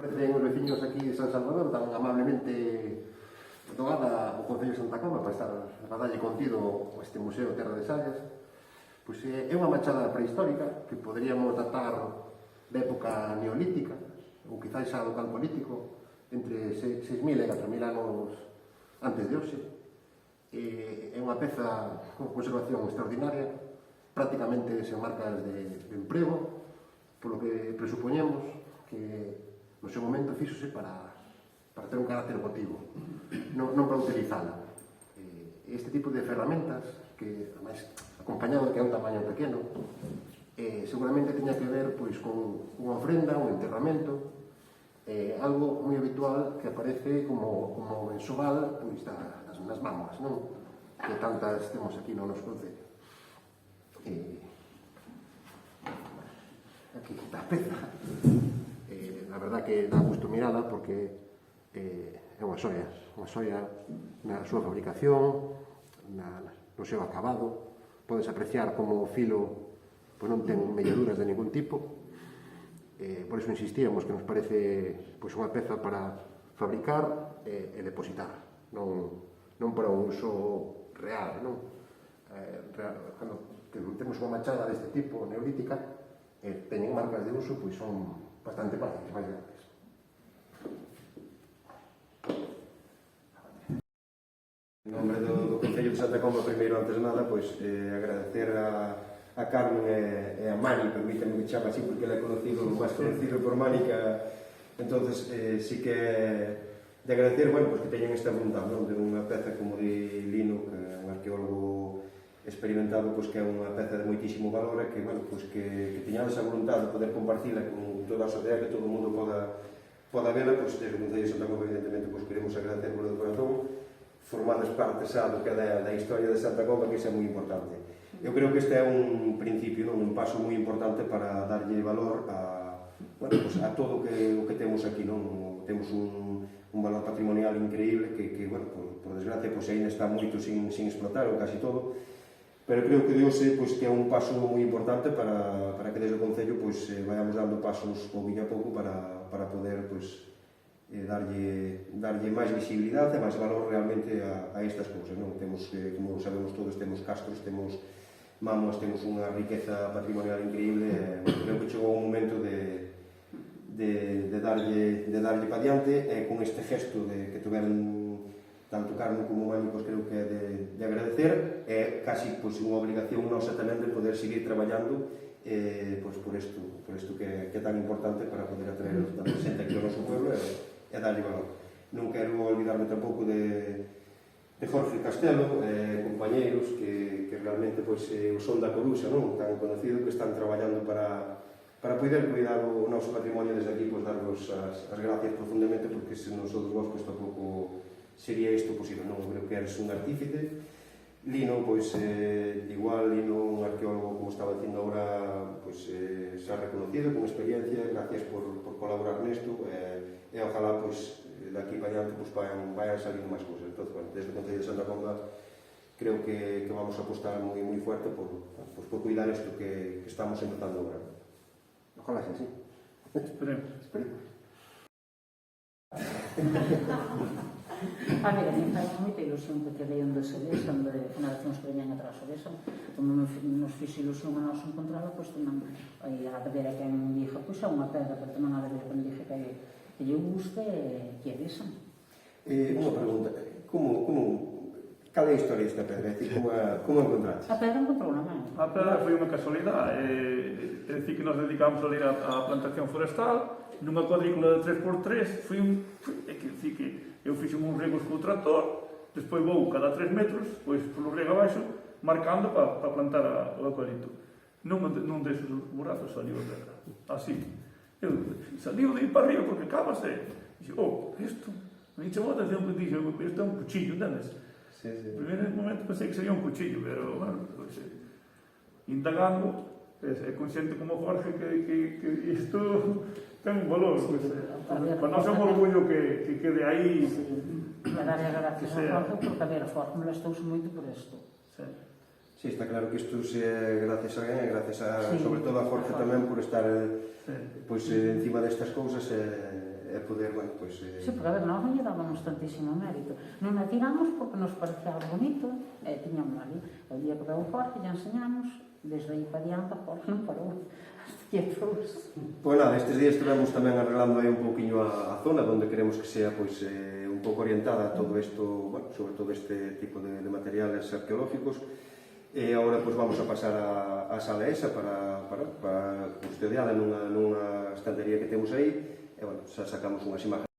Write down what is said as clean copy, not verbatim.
Parecen os veciños aquí de San Salvador tan amablemente doada o Concello de Santa Comba para darlle contido a este Museo Terra de Sallas. Pois é unha machada prehistórica que poderíamos datar da época neolítica ou quizás xa do calcolítico entre 6.000 e 4.000 anos antes de hoxe. É unha peza con conservación extraordinaria, prácticamente sen marcas de emprego, polo que presupoñemos que no seu momento fíxose para ter un carácter votivo, non para utilizala. Este tipo de ferramentas, que, además, acompañado de que é un tamaño pequeno, seguramente teña que ver pois, con unha ofrenda, un enterramento, algo moi habitual que aparece como mensual pois, nas mamas, non? Que tantas temos aquí no noso concello. Aquí está a peza. A verdad que dá gusto mirada porque é unha xoia na súa fabricación, no seu acabado. Podes apreciar como o filo pois non ten melladuras de ningún tipo. Por iso insistíamos que nos parece pois, unha peza para fabricar e depositar, non para un uso real. Non? Cando temos unha machada deste tipo, neolítica, teñen marcas de uso, pois son bastante máis grandes. En nombre do Concello de Santa Comba, primeiro, antes de nada, pois agradecer a Carmen e a Mani, permíteme que chame así porque ela é conocido, máis conocido por Mánica, entonces sí que de agradecer, bueno, pues que teñen esta voluntad, non? De unha peza como de Lino, que é un arqueólogo experimentado, pois que é unha peza de moitísimo valor e que, bueno, pois que teñades a voluntad de poder compartila con toda a sociedade, que todo o mundo poda vela, pois desde o Concello de Santa Comba, evidentemente, pois queremos agradecer por o corazón, formades parte xa do que é da historia de Santa Comba, que iso é moi importante. Eu creo que este é un principio, non? Un paso moi importante para darlle valor a, bueno, pues a todo o que temos aquí, non? Temos un valor patrimonial increíble que bueno, por desgracia, pues, ainda está moito sin explotar, ou casi todo, pero creo que de hoxe pois, que é un paso moi importante para que desde o Concello pois, vayamos dando pasos pouquinho a pouco para poder pois, darlle máis visibilidade e máis valor realmente a estas cousas. Non? Temos, como sabemos todos, temos castros, temos mamas, temos unha riqueza patrimonial increíble e creo que chegou o momento de darlle pa diante e con este gesto que tuveron tanto Carmen como Mani, pois creo que é de agradecer, é casi pois, unha obligación nosa tamén de poder seguir traballando pois, por isto que é tan importante para poder atraer tanta xente aquí ao noso pueblo e darlle valor. Non quero olvidarme tampouco de Jorge Castelo, compañeiros que realmente pois, o son da Coruxa, non? Tan conocido, que están traballando para poder cuidar o noso patrimonio desde aquí, pois darvos as gracias profundamente, porque se non sodes vos, pois tampouco sería isto posible, non? Creo que eres un artífice. Lino, pois, igual, Lino, un arqueólogo, como estaba dicindo agora, pois, xa reconocido, con experiencia, gracias por colaborar nesto, e ojalá, pois, daqui para diante, pois, vayan salindo máis cousas. Entón, bueno, desde o Concello de Santa Comba, creo que vamos a apostar moi fuerte por cuidar isto que estamos empezando agora. Ojalá sea así. Esperemos. A ver, a mí fai moita ilusión que quedei onde se ve, onde generacións que veñan atrás o vexan, como nos fixe ilusión a nos encontrala, pois tamén aí a de ver a quen dixa, pois é unha pedra, pero tamén a de ver a quen dixa que lle guste e que a vexan. Unha pregunta, cal é a historia desta pedra? É dicir, como encontraste? A pedra encontrou na man. A pedra foi unha casualidade, é dicir que nos dedicamos a ir á plantación forestal, nunha cuadrícula de 3x3, é que dicir que eu fixen uns regos co trator, despois vou cada 3 metros, pois polo rego abaixo, marcando para plantar o eucalipto. Nun deses burazos saliu a pedra, así. Eu saliu de ir para arriba porque acabase. Dixe, isto, me chamou a atención que dixe, isto é un cuchillo, entendes? Sí. No primeiro momento pensei que sería un cuchillo, pero, bueno, pois, indagando, é consciente como Jorge que isto ten un valor, pois, para nós é un orgullo que quede aí. A darlle gracias a Jorge, porque a ver, a fórmula estouse moito por isto. Sí, está claro que isto é gracias a alguén, gracias a, sobre todo a Jorge tamén por estar pois, encima destas cousas e poder, bueno, pois... Sí, porque a ver, nós non lle dábamos tantísimo mérito. Non a tiramos porque nos parecía algo bonito, e tiñamos ali. O día que veu forte, lle enseñamos, desde aí para diante, porque non parou. Hasta que trouxe. Pois nada, estes días estivemos tamén arreglando aí un pouquiño a zona onde queremos que sea pois un pouco orientada a todo isto, bueno, sobre todo este tipo de materiales arqueológicos. E agora pois vamos a pasar a sala esa para custodiada nunha estantería que temos aí, e bueno, xa sacamos unhas imagens